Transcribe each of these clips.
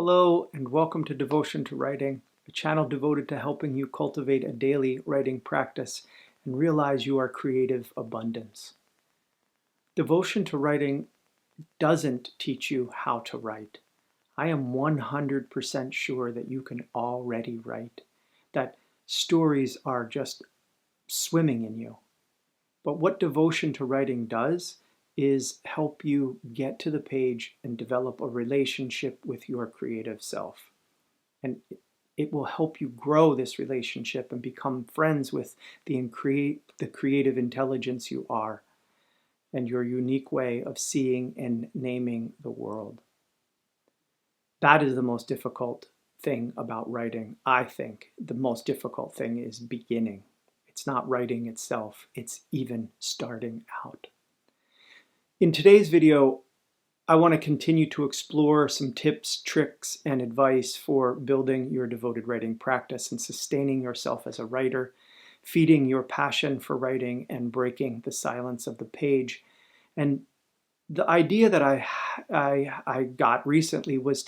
Hello and welcome to Devotion to Writing, a channel devoted to helping you cultivate a daily writing practice and realize you are creative abundance. Devotion to Writing doesn't teach you how to write. I am 100% sure that you can already write, that stories are just swimming in you. But what Devotion to Writing does is help you get to the page and develop a relationship with your creative self. And it will help you grow this relationship and become friends with the creative intelligence you are and your unique way of seeing and naming the world. That is the most difficult thing about writing. I think the most difficult thing is beginning. It's not writing itself, it's even starting out. In today's video, I want to continue to explore some tips, tricks, and advice for building your devoted writing practice and sustaining yourself as a writer, feeding your passion for writing, and breaking the silence of the page. And the idea that I got recently was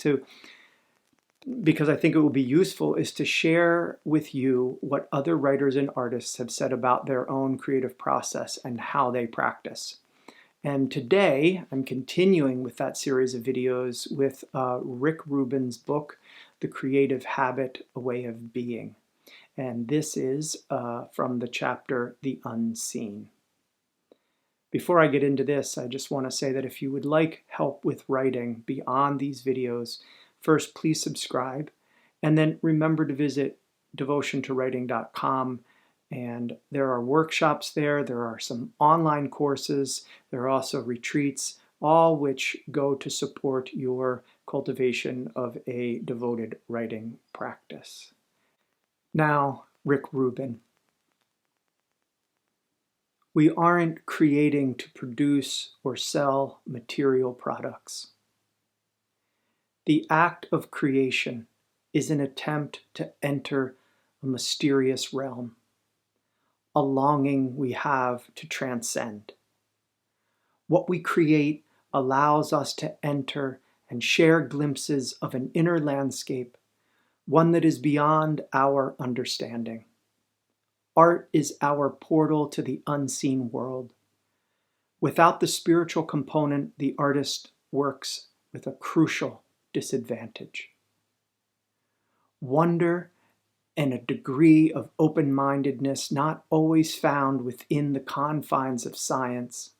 because I think it will be useful, is to share with you what other writers and artists have said about their own creative process and how they practice. And today, I'm continuing with that series of videos with Rick Rubin's book, The Creative Habit, A Way of Being. And this is from the chapter, The Unseen. Before I get into this, I just want to say that if you would like help with writing beyond these videos, first, please subscribe. And then remember to visit devotiontowriting.com. And there are workshops there, there are some online courses, there are also retreats, all which go to support your cultivation of a devoted writing practice. Now, Rick Rubin. We aren't creating to produce or sell material products. The act of creation is an attempt to enter a mysterious realm, a longing we have to transcend. What we create allows us to enter and share glimpses of an inner landscape, one that is beyond our understanding. Art is our portal to the unseen world. Without the spiritual component, the artist works with a crucial disadvantage. Wonder and a degree of open-mindedness not always found within the confines of science.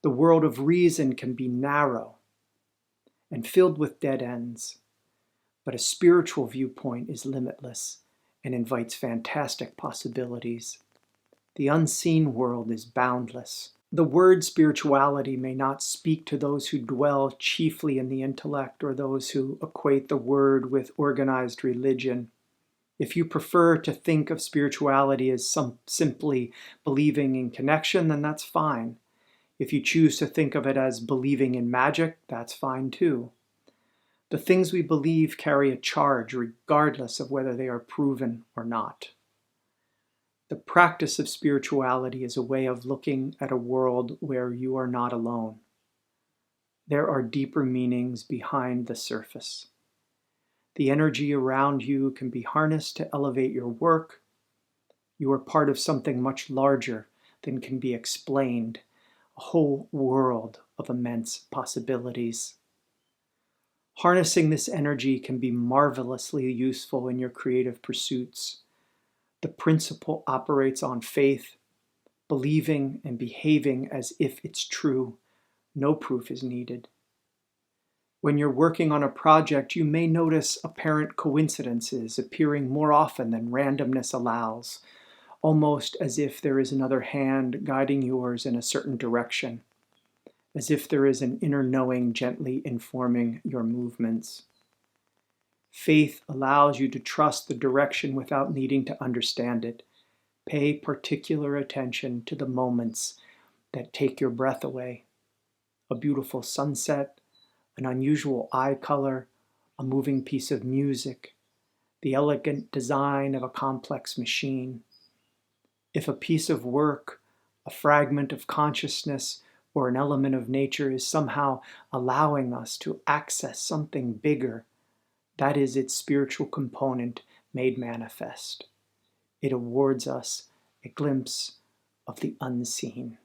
The world of reason can be narrow and filled with dead ends, but a spiritual viewpoint is limitless and invites fantastic possibilities. The unseen world is boundless. The word spirituality may not speak to those who dwell chiefly in the intellect or those who equate the word with organized religion. If you prefer to think of spirituality as simply believing in connection, then that's fine. If you choose to think of it as believing in magic, that's fine too. The things we believe carry a charge regardless of whether they are proven or not. The practice of spirituality is a way of looking at a world where you are not alone. There are deeper meanings behind the surface. The energy around you can be harnessed to elevate your work. You are part of something much larger than can be explained, a whole world of immense possibilities. Harnessing this energy can be marvelously useful in your creative pursuits. The principle operates on faith, believing and behaving as if it's true. No proof is needed. When you're working on a project, you may notice apparent coincidences appearing more often than randomness allows, almost as if there is another hand guiding yours in a certain direction, as if there is an inner knowing gently informing your movements. Faith allows you to trust the direction without needing to understand it. Pay particular attention to the moments that take your breath away. A beautiful sunset, an unusual eye color, a moving piece of music, the elegant design of a complex machine. If a piece of work, a fragment of consciousness, or an element of nature is somehow allowing us to access something bigger, That is its spiritual component made manifest. It awards us a glimpse of the unseen.